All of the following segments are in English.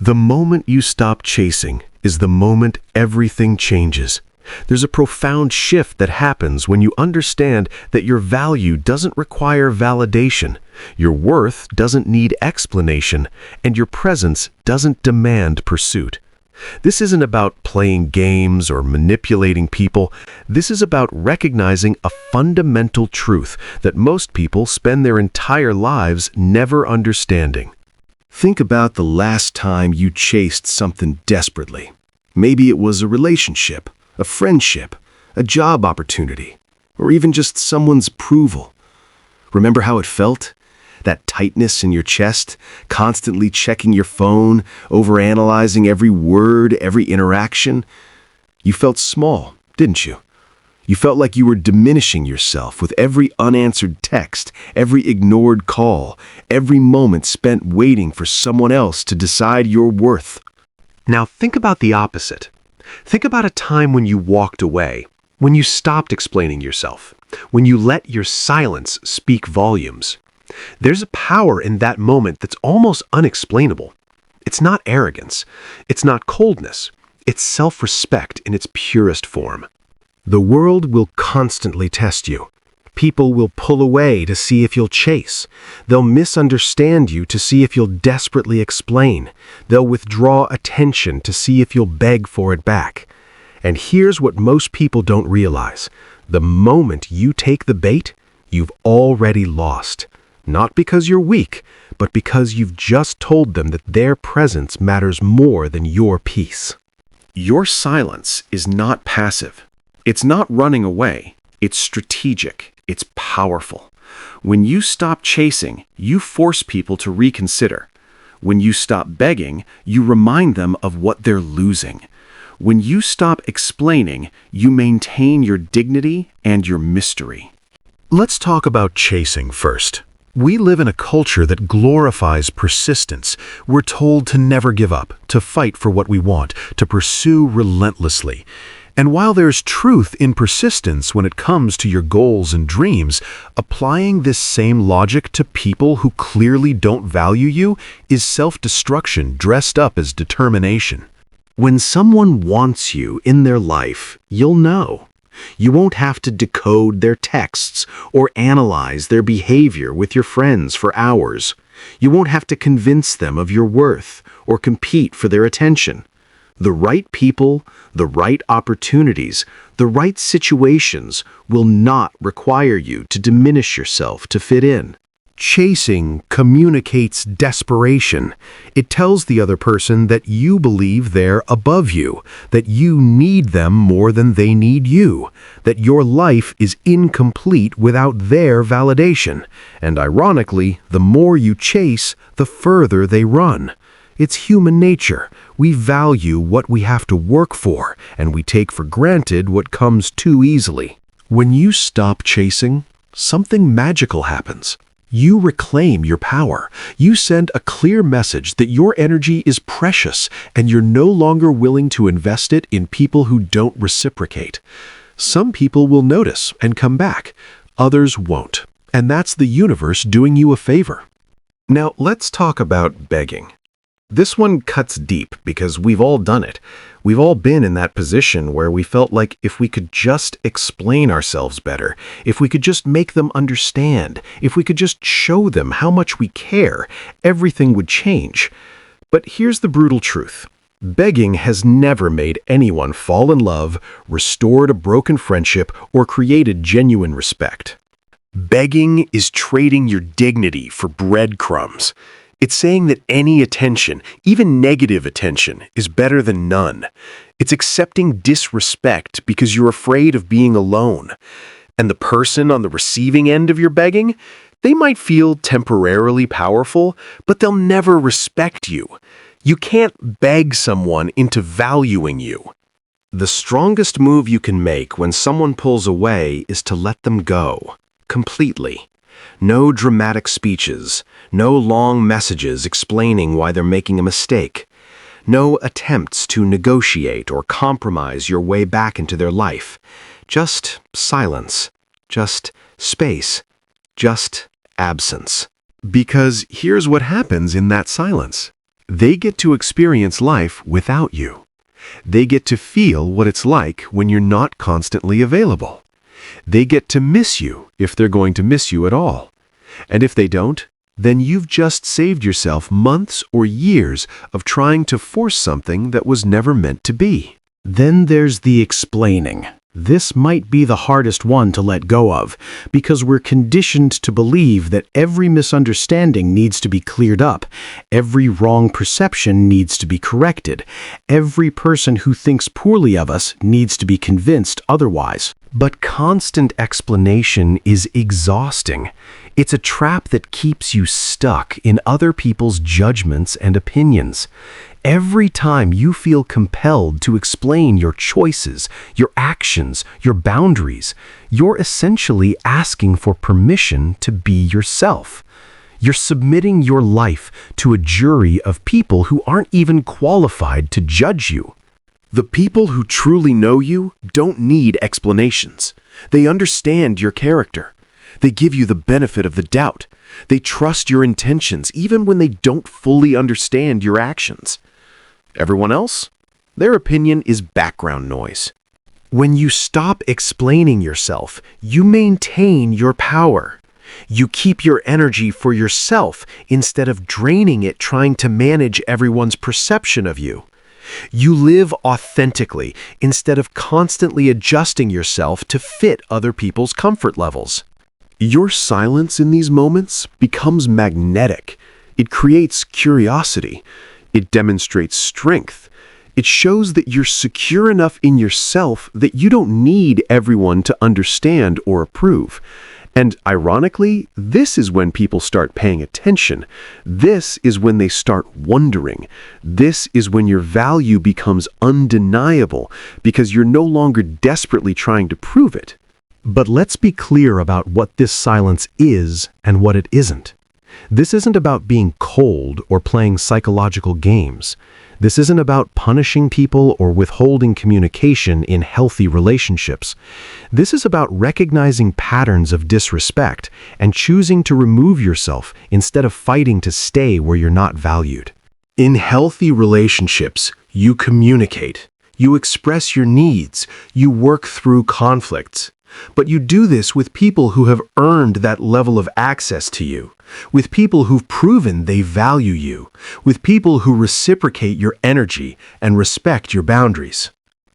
The moment you stop chasing is the moment everything changes. There's a profound shift that happens when you understand that your value doesn't require validation, your worth doesn't need explanation, and your presence doesn't demand pursuit. This isn't about playing games or manipulating people. This is about recognizing a fundamental truth that most people spend their entire lives never understanding. Think about the last time you chased something desperately. Maybe it was a relationship, a friendship, a job opportunity, or even just someone's approval. Remember how it felt? That tightness in your chest, constantly checking your phone, overanalyzing every word, every interaction. You felt small, didn't you? You felt like you were diminishing yourself with every unanswered text, every ignored call, every moment spent waiting for someone else to decide your worth. Now think about the opposite. Think about a time when you walked away, when you stopped explaining yourself, when you let your silence speak volumes. There's a power in that moment that's almost unexplainable. It's not arrogance. It's not coldness. It's self-respect in its purest form. The world will constantly test you. People will pull away to see if you'll chase. They'll misunderstand you to see if you'll desperately explain. They'll withdraw attention to see if you'll beg for it back. And here's what most people don't realize. The moment you take the bait, you've already lost. Not because you're weak, but because you've just told them that their presence matters more than your peace. Your silence is not passive. It's not running away. It's strategic. It's powerful. When you stop chasing, you force people to reconsider. When you stop begging, you remind them of what they're losing. When you stop explaining, you maintain your dignity and your mystery. Let's talk about chasing first. We live in a culture that glorifies persistence. We're told to never give up, to fight for what we want, to pursue relentlessly. And while there's truth in persistence when it comes to your goals and dreams, applying this same logic to people who clearly don't value you is self-destruction dressed up as determination. When someone wants you in their life, you'll know. You won't have to decode their texts or analyze their behavior with your friends for hours. You won't have to convince them of your worth or compete for their attention. The right people, the right opportunities, the right situations will not require you to diminish yourself to fit in. Chasing communicates desperation. It tells the other person that you believe they're above you, that you need them more than they need you, that your life is incomplete without their validation. And ironically, the more you chase, the further they run. It's human nature. We value what we have to work for, and we take for granted what comes too easily. When you stop chasing, something magical happens. You reclaim your power. You send a clear message that your energy is precious, and you're no longer willing to invest it in people who don't reciprocate. Some people will notice and come back. Others won't. And that's the universe doing you a favor. Now, let's talk about begging. This one cuts deep because we've all done it. We've all been in that position where we felt like if we could just explain ourselves better, if we could just make them understand, if we could just show them how much we care, everything would change. But here's the brutal truth. Begging has never made anyone fall in love, restored a broken friendship, or created genuine respect. Begging is trading your dignity for breadcrumbs. It's saying that any attention, even negative attention, is better than none. It's accepting disrespect because you're afraid of being alone. And the person on the receiving end of your begging, they might feel temporarily powerful, but they'll never respect you. You can't beg someone into valuing you. The strongest move you can make when someone pulls away is to let them go, completely. No dramatic speeches, no long messages explaining why they're making a mistake, no attempts to negotiate or compromise your way back into their life. Just silence, just space, just absence. Because here's what happens in that silence. They get to experience life without you. They get to feel what it's like when you're not constantly available. They get to miss you if they're going to miss you at all. And if they don't, then you've just saved yourself months or years of trying to force something that was never meant to be. Then there's the explaining. This might be the hardest one to let go of, because we're conditioned to believe that every misunderstanding needs to be cleared up, every wrong perception needs to be corrected, every person who thinks poorly of us needs to be convinced otherwise. But constant explanation is exhausting. It's a trap that keeps you stuck in other people's judgments and opinions. Every time you feel compelled to explain your choices, your actions, your boundaries, you're essentially asking for permission to be yourself. You're submitting your life to a jury of people who aren't even qualified to judge you. The people who truly know you don't need explanations. They understand your character. They give you the benefit of the doubt. They trust your intentions even when they don't fully understand your actions. Everyone else? Their opinion is background noise. When you stop explaining yourself, you maintain your power. You keep your energy for yourself instead of draining it trying to manage everyone's perception of you. You live authentically instead of constantly adjusting yourself to fit other people's comfort levels. Your silence in these moments becomes magnetic. It creates curiosity. It demonstrates strength. It shows that you're secure enough in yourself that you don't need everyone to understand or approve. And ironically, this is when people start paying attention. This is when they start wondering. This is when your value becomes undeniable because you're no longer desperately trying to prove it. But let's be clear about what this silence is and what it isn't. This isn't about being cold or playing psychological games. This isn't about punishing people or withholding communication in healthy relationships. This is about recognizing patterns of disrespect and choosing to remove yourself instead of fighting to stay where you're not valued. In healthy relationships, you communicate. You express your needs. You work through conflicts. But you do this with people who have earned that level of access to you, with people who've proven they value you, with people who reciprocate your energy and respect your boundaries.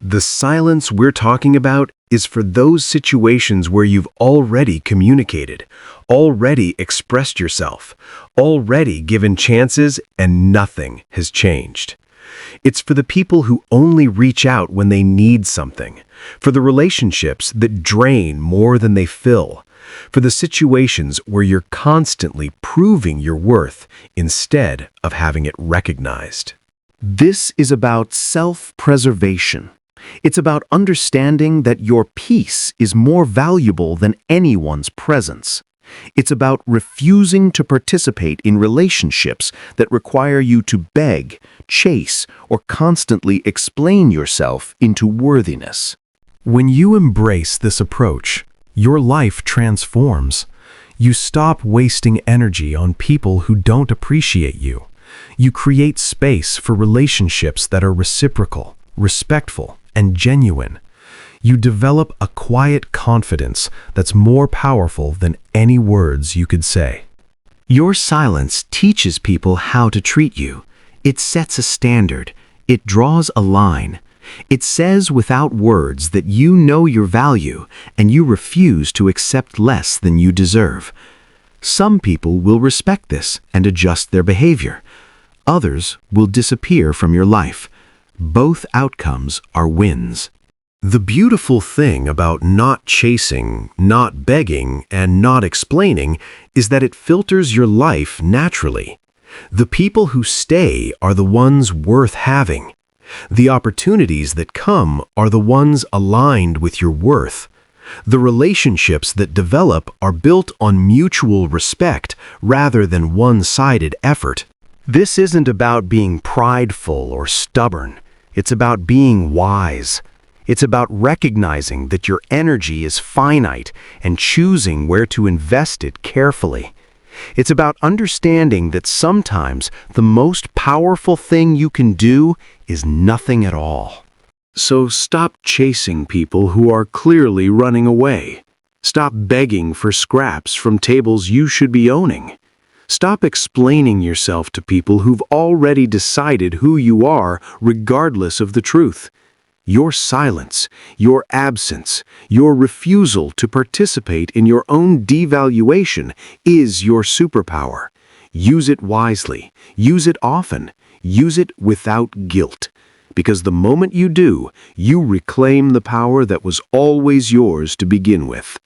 The silence we're talking about is for those situations where you've already communicated, already expressed yourself, already given chances, and nothing has changed. It's for the people who only reach out when they need something, for the relationships that drain more than they fill, for the situations where you're constantly proving your worth instead of having it recognized. This is about self-preservation. It's about understanding that your peace is more valuable than anyone's presence. It's about refusing to participate in relationships that require you to beg, chase, or constantly explain yourself into worthiness. When you embrace this approach, your life transforms. You stop wasting energy on people who don't appreciate you. You create space for relationships that are reciprocal, respectful, and genuine. You develop a quiet confidence that's more powerful than any words you could say. Your silence teaches people how to treat you. It sets a standard. It draws a line. It says without words that you know your value and you refuse to accept less than you deserve. Some people will respect this and adjust their behavior. Others will disappear from your life. Both outcomes are wins. The beautiful thing about not chasing, not begging, and not explaining is that it filters your life naturally. The people who stay are the ones worth having. The opportunities that come are the ones aligned with your worth. The relationships that develop are built on mutual respect rather than one-sided effort. This isn't about being prideful or stubborn. It's about being wise. It's about recognizing that your energy is finite and choosing where to invest it carefully. It's about understanding that sometimes the most powerful thing you can do is nothing at all. So stop chasing people who are clearly running away. Stop begging for scraps from tables you should be owning. Stop explaining yourself to people who've already decided who you are regardless of the truth. Your silence, your absence, your refusal to participate in your own devaluation is your superpower. Use it wisely. Use it often. Use it without guilt. Because the moment you do, you reclaim the power that was always yours to begin with.